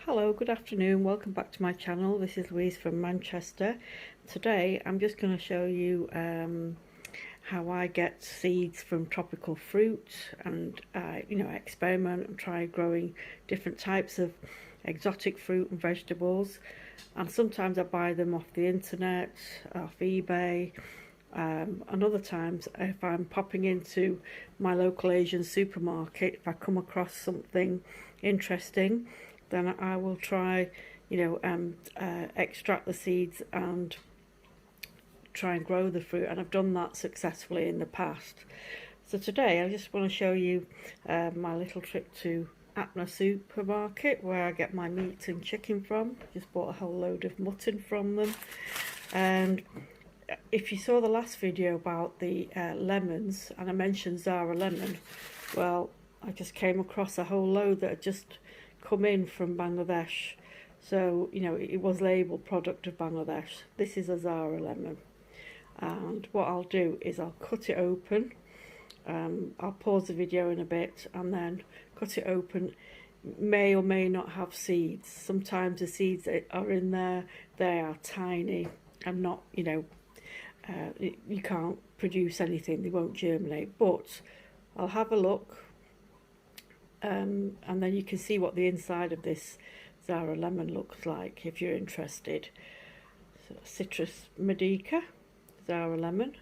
Hello, good afternoon, welcome back to my channel. This is Louise from Manchester. Today I'm just going to show you how I get seeds from tropical fruit and experiment and try growing different types of exotic fruit and vegetables. And sometimes I buy them off the internet, off eBay, and other times if I'm popping into my local Asian supermarket, if I come across something interesting, then I will try, extract the seeds and try and grow the fruit, and I've done that successfully in the past. So today I just want to show you my little trip to Atna supermarket where I get my meat and chicken from. Just bought a whole load of mutton from them. And if you saw the last video about the lemons, and I mentioned Zaara Lemon, well, I just came across a whole load that had just come in from Bangladesh. So it was labelled product of Bangladesh. This is a Zaara lemon, and what I'll do is I'll cut it open. I'll pause the video in a bit and then cut it open. May or may not have seeds. Sometimes the seeds that are in there, they are tiny and not, you can't produce anything, they won't germinate. But I'll have a look, and then you can see what the inside of this Zaara lemon looks like if you're interested. So, citrus Medica Zaara lemon,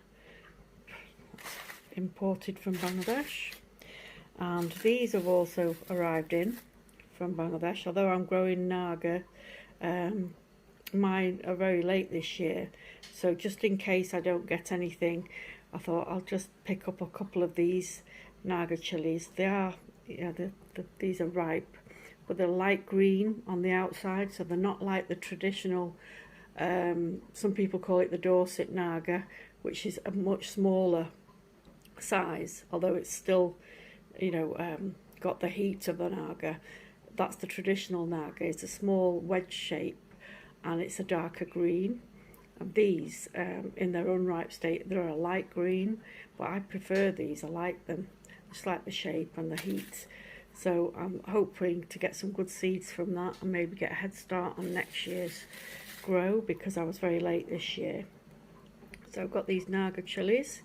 imported from Bangladesh, and these have also arrived in from Bangladesh. Although I'm growing Naga, mine are very late this year, so just in case I don't get anything, I thought I'll just pick up a couple of these Naga chilies. They are, these are ripe, but they're light green on the outside, so they're not like the traditional, some people call it the Dorset Naga, which is a much smaller size, although it's still, got the heat of the Naga. That's the traditional Naga. It's a small wedge shape and it's a darker green. And these, in their unripe state, they're a light green, but I prefer these. I like them. Just like the shape and the heat. So I'm hoping to get some good seeds from that and maybe get a head start on next year's grow, because I was very late this year. So I've got these Naga chillies,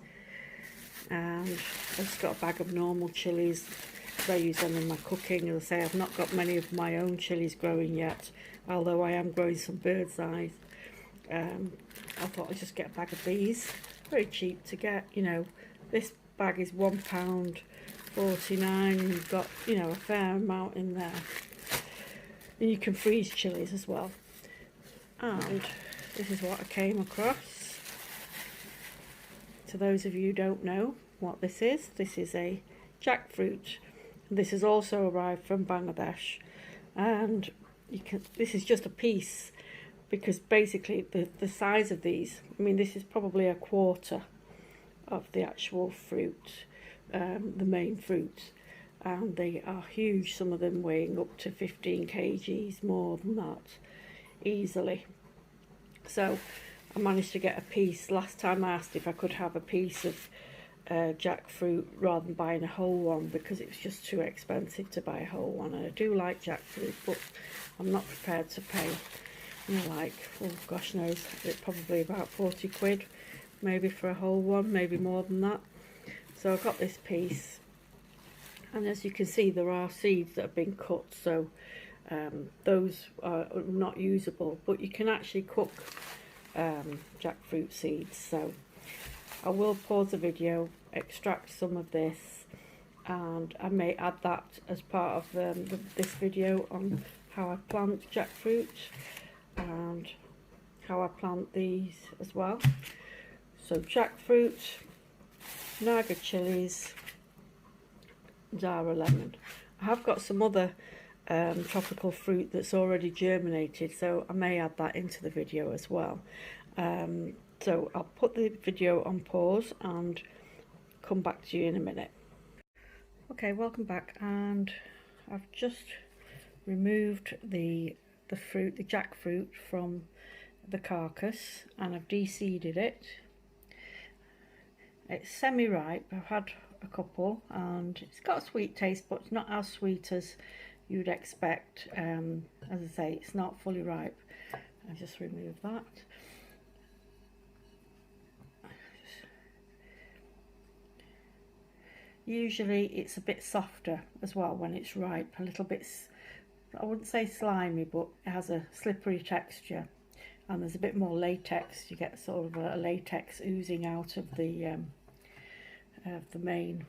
and I've just got a bag of normal chillies because I use them in my cooking. As I say, I've not got many of my own chillies growing yet, although I am growing some bird's eyes. I thought I'd just get a bag of these. Very cheap to get, this bag is £1.49. You've got, a fair amount in there. And you can freeze chilies as well. And this is what I came across. To those of you who don't know what this is a jackfruit. This has also arrived from Bangladesh, and this is just a piece, because basically the size of these, this is probably a quarter of the actual fruit, the main fruit, and they are huge, some of them weighing up to 15 kgs, more than that easily. So I managed to get a piece. Last time I asked if I could have a piece of jackfruit rather than buying a whole one, because it was just too expensive to buy a whole one, and I do like jackfruit, but I'm not prepared to pay, like, oh gosh knows, it's probably about 40 quid maybe for a whole one, maybe more than that. So I've got this piece, and as you can see there are seeds that have been cut, so those are not usable, but you can actually cook jackfruit seeds. So I will pause the video, extract some of this, and I may add that as part of this video on how I plant jackfruit and how I plant these as well. So jackfruit, Naga chilies, Zaara lemon. I have got some other tropical fruit that's already germinated, so I may add that into the video as well. So I'll put the video on pause and come back to you in a minute. Okay, welcome back, and I've just removed the fruit, the jackfruit, from the carcass, and I've de-seeded it. It's semi-ripe. I've had a couple, and it's got a sweet taste, but it's not as sweet as you'd expect. As I say, it's not fully ripe. I'll just remove that. Usually it's a bit softer as well when it's ripe, a little bit, I wouldn't say slimy, but it has a slippery texture, and there's a bit more latex. You get sort of a latex oozing out of the main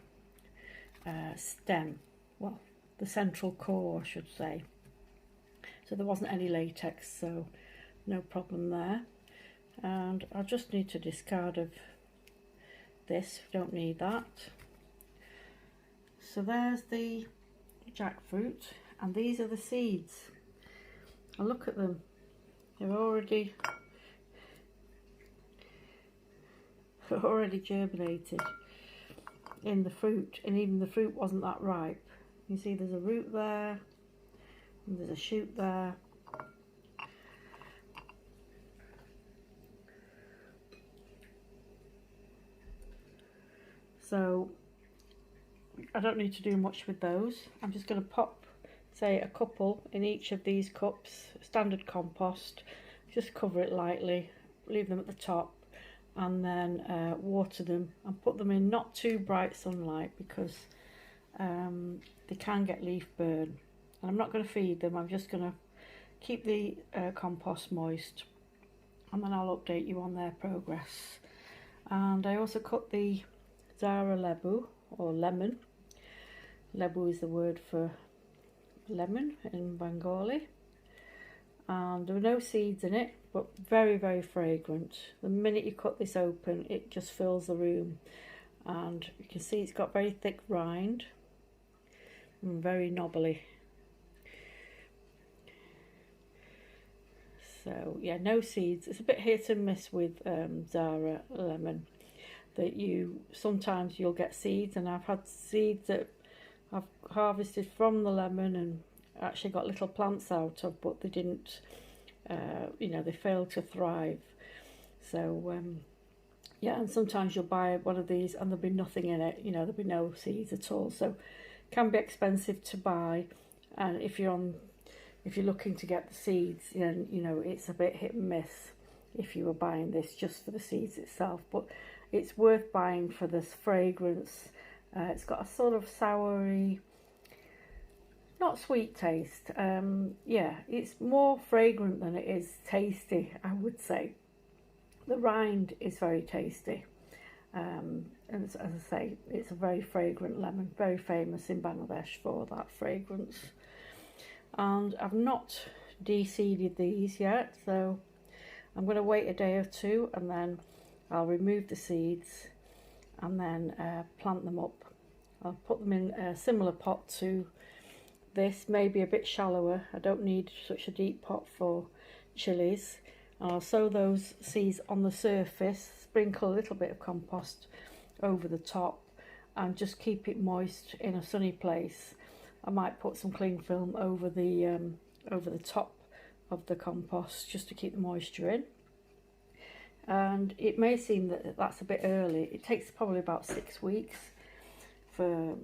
stem, well, the central core I should say. So there wasn't any latex, so no problem there. And I'll just need to discard of this, don't need that. So there's the jackfruit, and these are the seeds. And look at them, they're already germinated in the fruit, and even the fruit wasn't that ripe. You see there's a root there, and there's a shoot there. So I don't need to do much with those. I'm just going to pop, say, a couple in each of these cups, standard compost. Just cover it lightly, leave them at the top, and then water them and put them in not too bright sunlight, because they can get leaf burn. And I'm not going to feed them, I'm just going to keep the compost moist, and then I'll update you on their progress. And I also cut the Zaara Lemon, or lemon. Lebu is the word for lemon in Bengali. And there were no seeds in it, but very, very fragrant. The minute you cut this open, it just fills the room. And you can see it's got very thick rind and very knobbly. So yeah, no seeds. It's a bit hit and miss with Zaara lemon, that sometimes you'll get seeds, and I've had seeds that I've harvested from the lemon and actually got little plants out of, but they didn't, they failed to thrive. So yeah, and sometimes you'll buy one of these and there'll be nothing in it, there'll be no seeds at all. So it can be expensive to buy, and if you're looking to get the seeds, then it's a bit hit and miss if you were buying this just for the seeds itself. But it's worth buying for this fragrance. It's got a sort of soury, not sweet taste. Yeah, it's more fragrant than it is tasty, I would say. The rind is very tasty. And as I say, it's a very fragrant lemon, very famous in Bangladesh for that fragrance. And I've not de-seeded these yet, so I'm going to wait a day or two, and then I'll remove the seeds and then plant them up. I'll put them in a similar pot to this, maybe a bit shallower. I don't need such a deep pot for chilies. And I'll sow those seeds on the surface, sprinkle a little bit of compost over the top, and just keep it moist in a sunny place. I might put some cling film over the top of the compost just to keep the moisture in. And it may seem that that's a bit early. It takes probably about 6 weeks for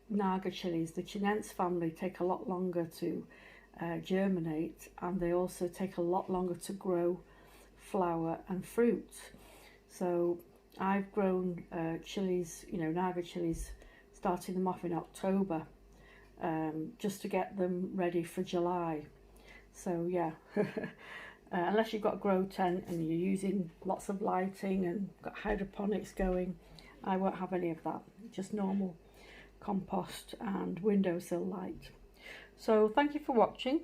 Naga chilies. The Chinense family take a lot longer to germinate, and they also take a lot longer to grow flower and fruit. So I've grown chilies, Naga chilies, starting them off in October, just to get them ready for July. So yeah, unless you've got a grow tent and you're using lots of lighting and got hydroponics going, I won't have any of that, just normal compost and windowsill light. So thank you for watching.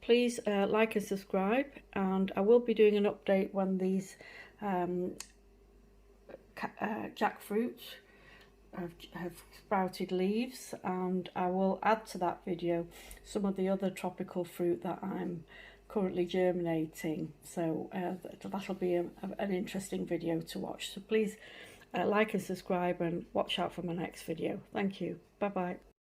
Please like and subscribe, and I will be doing an update when these jackfruit have sprouted leaves, and I will add to that video some of the other tropical fruit that I'm currently germinating. So that'll be an interesting video to watch. So please like and subscribe, and watch out for my next video. Thank you. Bye bye.